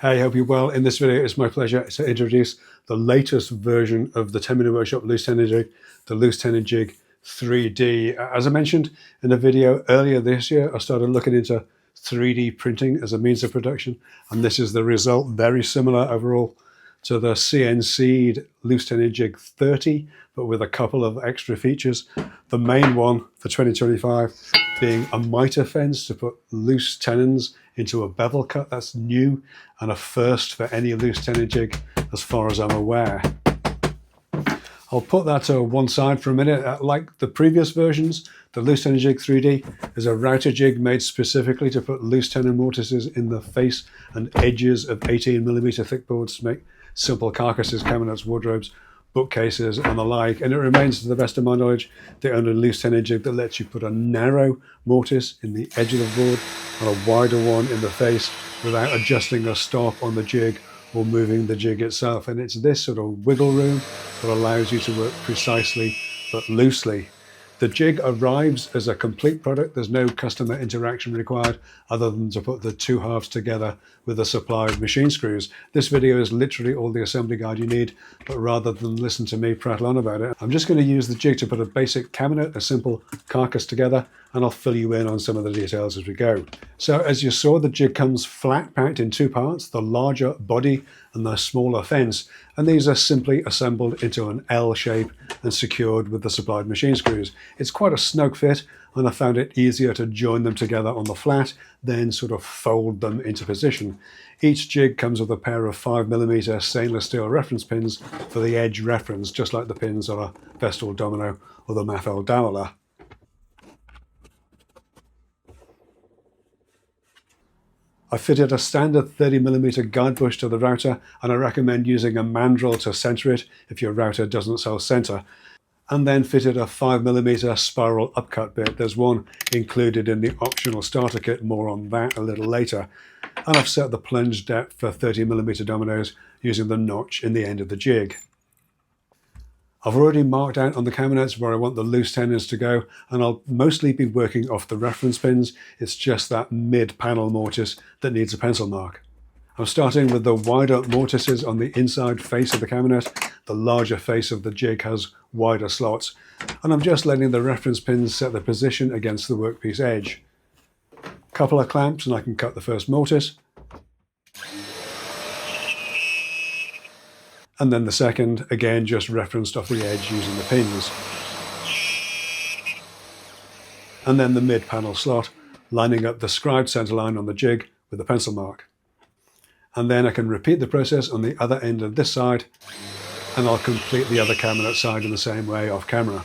Hey, hope you're well. In this video, it's my pleasure to introduce the latest version of the 10-minute workshop Loose Tenon Jig, the Loose Tenon Jig 3D. As I mentioned in a video earlier this year, I started looking into 3D printing as a means of production, and this is the result. Very similar overall to the CNC'd Loose Tenon Jig 30, but with a couple of extra features. The main one for 2025 being a Mitre fence to put loose tenons into a bevel cut. That's new and a first for any loose tenon jig as far as I'm aware. I'll put that to one side for a minute. Like the previous versions, the Loose Tenon Jig 3D is a router jig made specifically to put loose tenon mortices in the face and edges of 18mm thick boards to make simple carcasses, cabinets, wardrobes, bookcases and the like, and it remains, to the best of my knowledge, the only loose tenon jig that lets you put a narrow mortise in the edge of the board and a wider one in the face without adjusting a stop on the jig or moving the jig itself. And it's this sort of wiggle room that allows you to work precisely but loosely. The jig arrives as a complete product. There's no customer interaction required other than to put the two halves together with a supply of machine screws. This video is literally all the assembly guide you need, but rather than listen to me prattle on about it, I'm just going to use the jig to put a basic cabinet, a simple carcass together, and I'll fill you in on some of the details as we go. So as you saw, the jig comes flat packed in two parts, the larger body and the smaller fence, and these are simply assembled into an L shape and secured with the supplied machine screws. It's quite a snug fit, and I found it easier to join them together on the flat, then sort of fold them into position. Each jig comes with a pair of 5mm stainless steel reference pins for the edge reference, just like the pins on a Vestal domino or the Maffel dowler. I fitted a standard 30mm guide bush to the router, and I recommend using a mandrel to center it if your router doesn't self-center. And then fitted a 5mm spiral upcut bit. There's one included in the optional starter kit, more on that a little later. And I've set the plunge depth for 30mm dominoes using the notch in the end of the jig. I've already marked out on the cabinets where I want the loose tenons to go, and I'll mostly be working off the reference pins. It's just that mid-panel mortise that needs a pencil mark. I'm starting with the wider mortices on the inside face of the cabinet. The larger face of the jig has wider slots, and I'm just letting the reference pins set the position against the workpiece edge. A couple of clamps and I can cut the first mortise. And then the second, again, just referenced off the edge using the pins. And then the mid-panel slot, lining up the scribed center line on the jig with a pencil mark. And then I can repeat the process on the other end of this side, and I'll complete the other cabinet side in the same way off camera.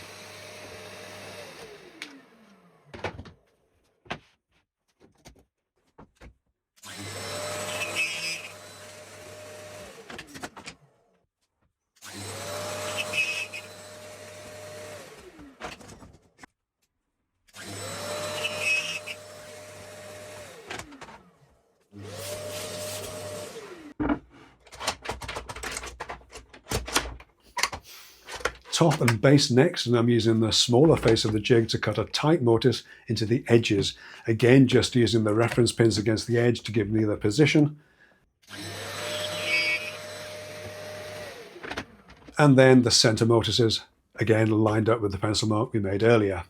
Top and base next, and I'm using the smaller face of the jig to cut a tight mortise into the edges. Again, just using the reference pins against the edge to give me the position. And then the center mortises, again lined up with the pencil mark we made earlier.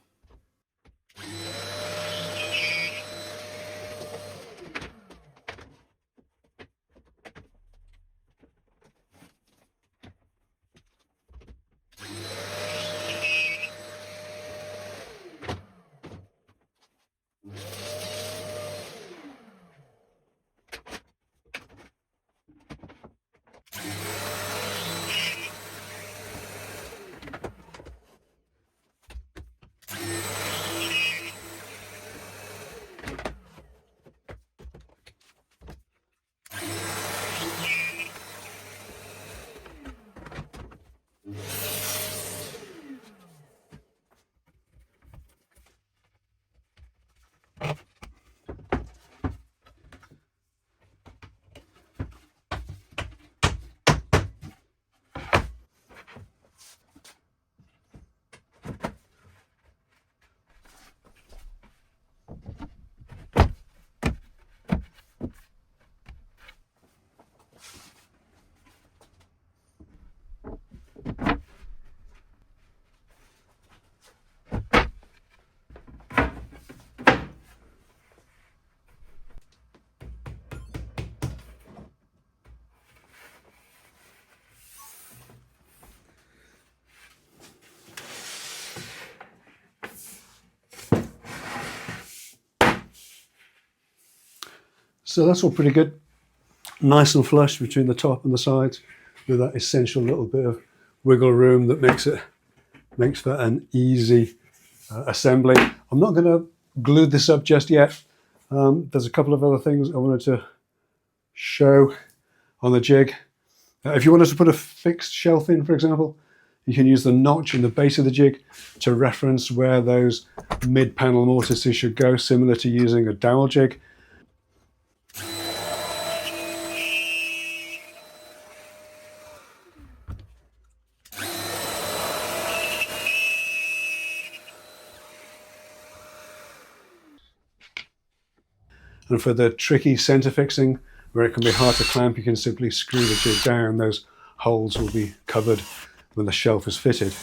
So that's all pretty good. Nice and flush between the top and the sides, with that essential little bit of wiggle room that makes for an easy assembly. I'm not going to glue this up just yet. There's a couple of other things I wanted to show on the jig. If you wanted to put a fixed shelf in, for example, you can use the notch in the base of the jig to reference where those mid-panel mortices should go, similar to using a dowel jig. And for the tricky center fixing, where it can be hard to clamp, you can simply screw the jig down. Those holes will be covered when the shelf is fitted.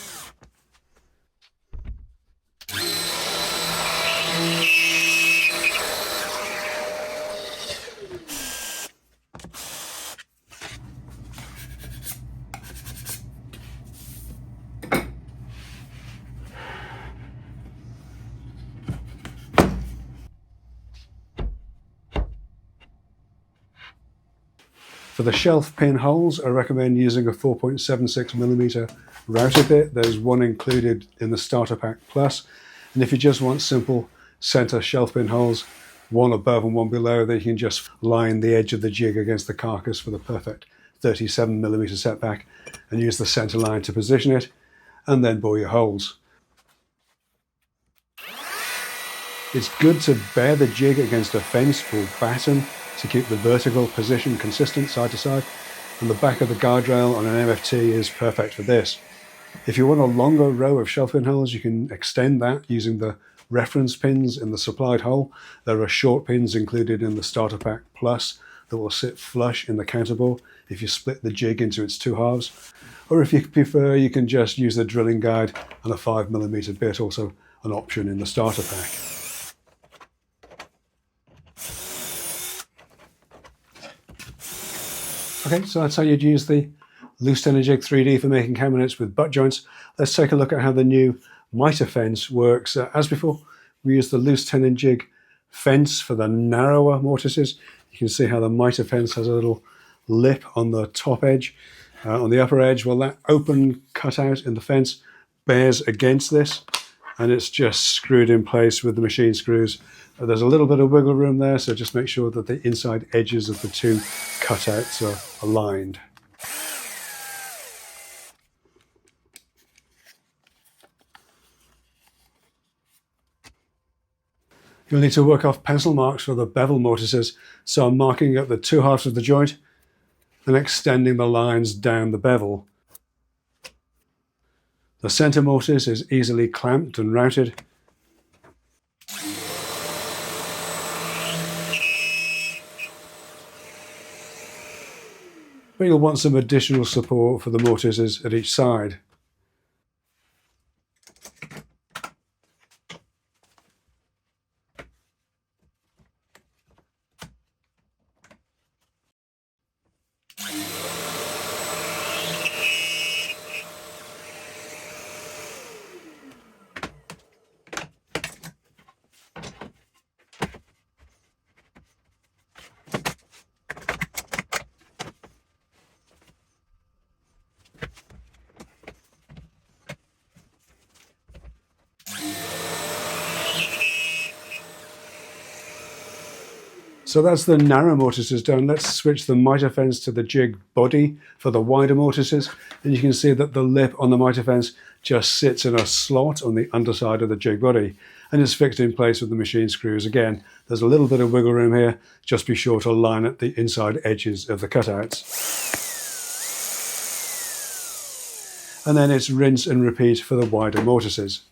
For the shelf pin holes, I recommend using a 4.76mm router bit. There's one included in the Starter Pack Plus. And if you just want simple center shelf pin holes, one above and one below, then you can just line the edge of the jig against the carcass for the perfect 37mm setback and use the center line to position it, and then bore your holes. It's good to bear the jig against a fence or batten to keep the vertical position consistent side to side, and the back of the guardrail on an MFT is perfect for this. If you want a longer row of shelf pin holes, you can extend that using the reference pins in the supplied hole. There are short pins included in the Starter Pack Plus that will sit flush in the counterbore if you split the jig into its two halves. Or if you prefer, you can just use the drilling guide and a 5mm bit, also an option in the starter pack. Okay, so that's how you'd use the Loose Tenon Jig 3D for making cabinets with butt joints. Let's take a look at how the new Mitre fence works. As before, we use the Loose Tenon Jig fence for the narrower mortices. You can see how the Mitre fence has a little lip on the top edge. On the upper edge, well, that open cutout in the fence bears against this, and it's just screwed in place with the machine screws. There's a little bit of wiggle room there, so just make sure that the inside edges of the two cutouts are aligned. You'll need to work off pencil marks for the bevel mortices, so I'm marking up the two halves of the joint and extending the lines down the bevel. The center mortise is easily clamped and routed. But you'll want some additional support for the mortises at each side. So that's the narrow mortises done. Let's switch the Mitre fence to the jig body for the wider mortises. And you can see that the lip on the Mitre fence just sits in a slot on the underside of the jig body and is fixed in place with the machine screws. Again, there's a little bit of wiggle room here. Just be sure to line up the inside edges of the cutouts. And then it's rinse and repeat for the wider mortises.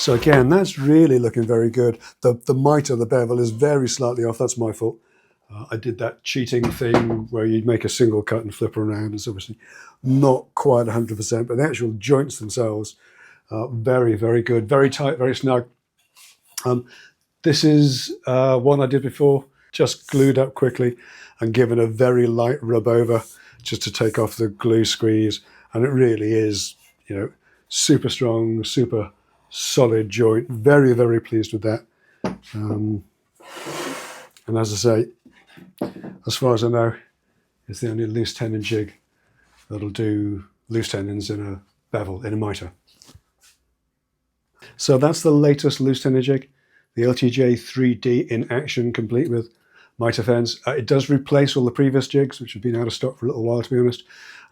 So again, that's really looking very good. The mitre, the bevel, is very slightly off. That's my fault. I did that cheating thing where you'd make a single cut and flip around. It's obviously not quite 100%, but the actual joints themselves are very, very good. Very tight, very snug. This is one I did before, just glued up quickly and given a very light rub over just to take off the glue squeeze. And it really is, you know, super strong, super solid joint. Very, very pleased with that. And as I say, as far as I know, it's the only loose tenon jig that'll do loose tenons in a bevel, in a mitre. So that's the latest loose tenon jig, the LTJ 3D in action, complete with mitre fence. It does replace all the previous jigs, which have been out of stock for a little while, to be honest.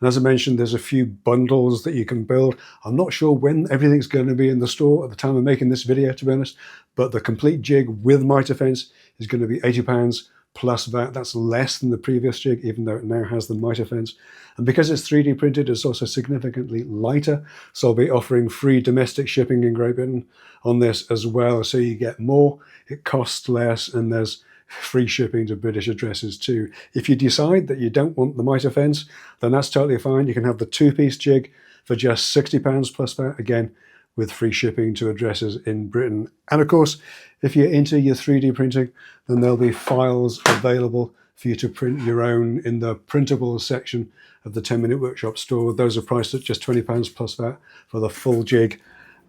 And as I mentioned, there's a few bundles that you can build. I'm not sure when everything's going to be in the store at the time of making this video, to be honest, but the complete jig with mitre fence is going to be £80 plus VAT. That's less than the previous jig, even though it now has the mitre fence. And because it's 3D printed, it's also significantly lighter. So I'll be offering free domestic shipping in Great Britain on this as well. So you get more, it costs less, and there's free shipping to British addresses too. If you decide that you don't want the mitre fence, then that's totally fine. You can have the two-piece jig for just £60 plus VAT, again, with free shipping to addresses in Britain. And of course, if you're into your 3D printing, then there'll be files available for you to print your own in the printables section of the 10-Minute Workshop store. Those are priced at just £20 plus VAT for the full jig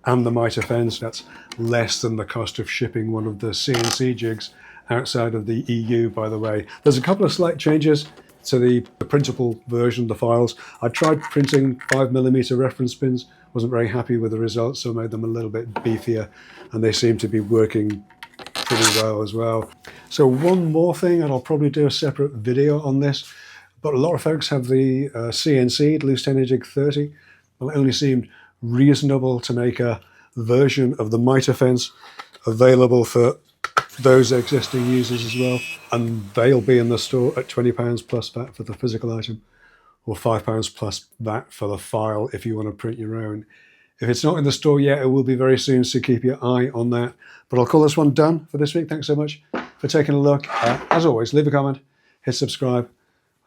and the mitre fence. That's less than the cost of shipping one of the CNC jigs outside of the EU, by the way. There's a couple of slight changes to the printable version of the files. I tried printing 5mm reference pins, wasn't very happy with the results, so I made them a little bit beefier, and they seem to be working pretty well as well. So one more thing, and I'll probably do a separate video on this, but a lot of folks have the CNC Loose Tenon Jig 30. Well, it only seemed reasonable to make a version of the mitre fence available for those existing users as well, and they'll be in the store at £20 plus VAT for the physical item, or £5 plus VAT for the file if you want to print your own. If it's not in the store yet, it will be very soon, so keep your eye on that. But I'll call this one done for this week. Thanks so much for taking a look. As always, leave a comment, hit subscribe,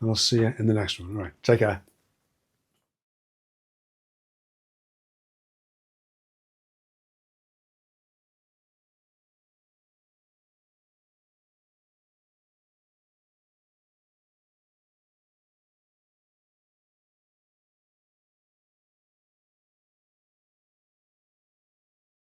and I'll see you in the next one. All right, take care.